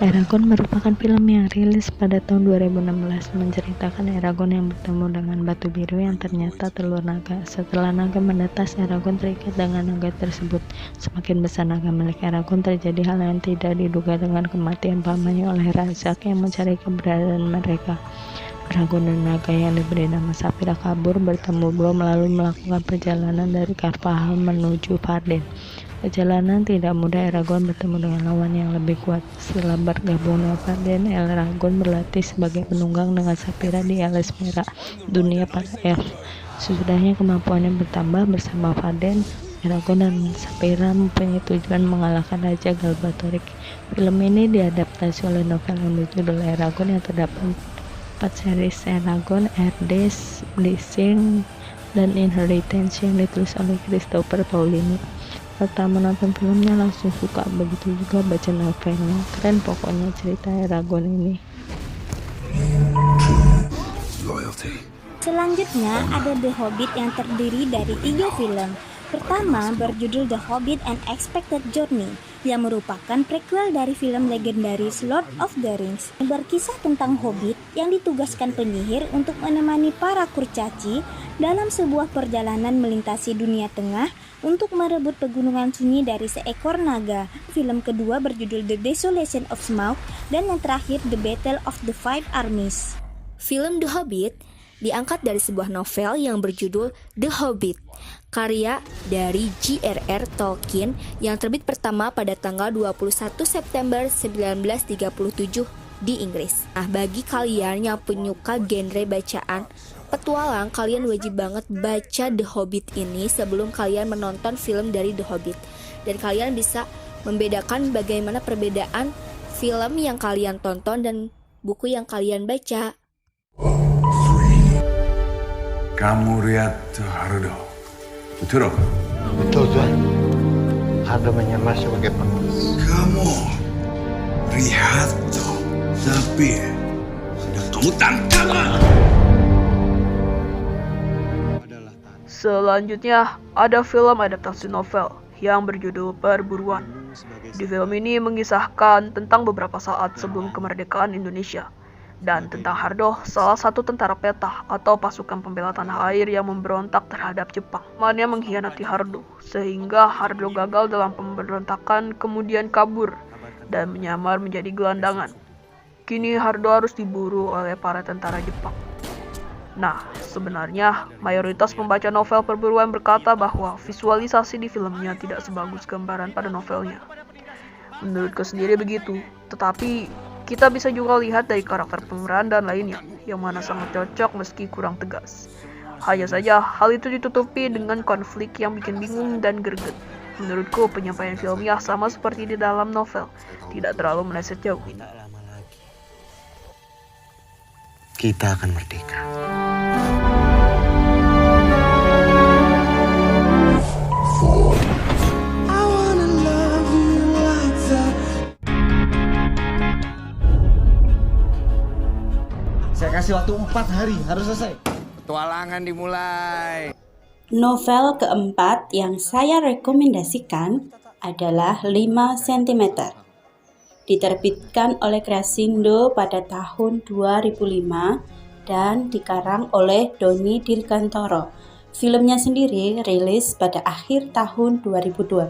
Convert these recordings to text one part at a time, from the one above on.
Eragon merupakan film yang rilis pada tahun 2016 menceritakan Eragon yang bertemu dengan batu biru yang ternyata telur naga. Setelah naga menetas, Eragon terikat dengan naga tersebut. Semakin besar naga milik Eragon, terjadi hal yang tidak diduga dengan kematian pamannya oleh Razak yang mencari keberadaan mereka. Eragon dan naga yang diberi nama Saphira kabur, bertemu belum lalu melakukan perjalanan dari Carvajal menuju Varden. Perjalanan tidak mudah, Eragon bertemu dengan lawan yang lebih kuat. Setelah bergabung dengan Varden, Eragon berlatih sebagai penunggang dengan Saphira di Elismera, dunia para elf. Sesudahnya kemampuannya bertambah bersama Varden, Eragon dan Saphira mempunyai tujuan mengalahkan Raja Galbatorix. Film ini diadaptasi oleh novel yang berjudul Eragon yang terdapat 4 series Eragon, Erdes, Blessing, dan Inheritance yang ditulis oleh Christopher Paolini. Pertama nonton filmnya langsung suka, begitu juga baca novelnya. Keren pokoknya cerita Eragon ini. Selanjutnya ada The Hobbit yang terdiri dari 3 film. Pertama berjudul The Hobbit: An Unexpected Journey yang merupakan prequel dari film legendaris Lord of the Rings. Berkisah tentang Hobbit yang ditugaskan penyihir untuk menemani para kurcaci dalam sebuah perjalanan melintasi dunia tengah untuk merebut pegunungan sunyi dari seekor naga. Film kedua berjudul The Desolation of Smaug, dan yang terakhir The Battle of the Five Armies. Film The Hobbit diangkat dari sebuah novel yang berjudul The Hobbit, karya dari J.R.R. Tolkien yang terbit pertama pada tanggal 21 September 1937 di Inggris. Nah, bagi kalian yang penyuka genre bacaan petualang, kalian wajib banget baca The Hobbit ini sebelum kalian menonton film dari The Hobbit. Dan kalian bisa membedakan bagaimana perbedaan film yang kalian tonton dan buku yang kalian baca. Kamu lihat Hardo, betul? Betul, Tuan. Hardo menyamar sebagai penulis. Kamu lihat tuh, tapi sudah kamu tangkap. Selanjutnya ada film adaptasi novel yang berjudul Perburuan. Di film ini mengisahkan tentang beberapa saat sebelum kemerdekaan Indonesia dan tentang Hardo, salah satu tentara petah atau pasukan pembela tanah air yang memberontak terhadap Jepang. Temannya mengkhianati Hardo, sehingga Hardo gagal dalam pemberontakan, kemudian kabur dan menyamar menjadi gelandangan. Kini Hardo harus diburu oleh para tentara Jepang. Nah, sebenarnya mayoritas pembaca novel Perburuan berkata bahwa visualisasi di filmnya tidak sebagus gambaran pada novelnya. Menurutku sendiri begitu, tetapi kita bisa juga lihat dari karakter pemeran dan lainnya, yang mana sangat cocok meski kurang tegas. Hanya saja, hal itu ditutupi dengan konflik yang bikin bingung dan greget. Menurutku, penyampaian filmnya sama seperti di dalam novel, tidak terlalu meleset jauh. Kita akan merdeka. Saya kasih waktu 4 hari, harus selesai. Petualangan dimulai. Novel keempat yang saya rekomendasikan adalah 5 cm. Diterbitkan oleh Grasindo pada tahun 2005 dan dikarang oleh Doni Dirgantoro. Filmnya sendiri rilis pada akhir tahun 2012.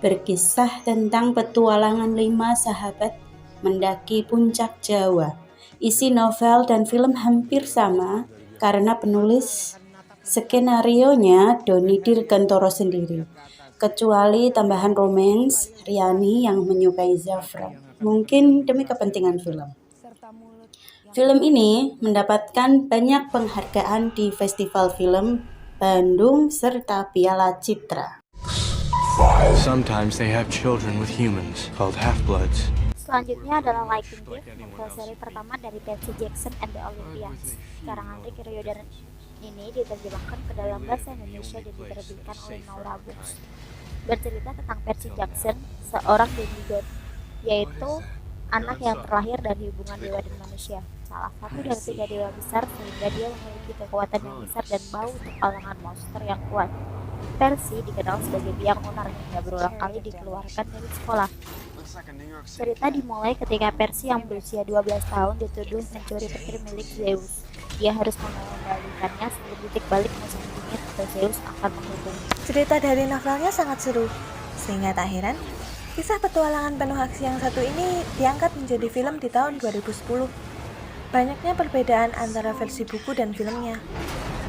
Berkisah tentang petualangan 5 sahabat mendaki puncak Jawa. Isi novel dan film hampir sama karena penulis skenarionya Doni Dirgantoro sendiri. Kecuali tambahan romance Riani yang menyukai Zafran, mungkin demi kepentingan film. Film ini mendapatkan banyak penghargaan di Festival Film Bandung serta Piala Citra. Sometimes they have children with humans called half-bloods. Selanjutnya adalah Lightning Thief, novel seri pertama dari Percy Jackson and the Olympians. Karangan Rick Riordan ini diterjemahkan ke dalam bahasa Indonesia dan diterbitkan oleh Naura Books. Bercerita tentang Percy Jackson, seorang demigod, yaitu anak yang terlahir dari hubungan dewa dan manusia, salah satu dari 3 dewa besar, sehingga dia memiliki kekuatan yang besar dan bau untuk kalangan monster yang kuat. Percy dikenal sebagai biang ular hingga berulang kali dikeluarkan dari sekolah. Cerita dimulai ketika Percy yang berusia 12 tahun dituduh mencuri petir milik Zeus. Dia harus mengembalikannya sebelum titik balik musim dingin atau Zeus akan menghukumnya. Cerita dari novelnya sangat seru, sehingga tak heran kisah petualangan penuh aksi yang satu ini diangkat menjadi film di tahun 2010. Banyaknya perbedaan antara versi buku dan filmnya,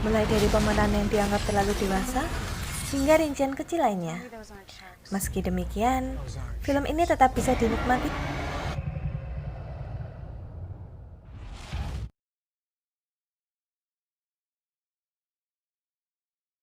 mulai dari pemeran yang dianggap terlalu dewasa hingga rincian kecil lainnya. Meski demikian, film ini tetap bisa dinikmati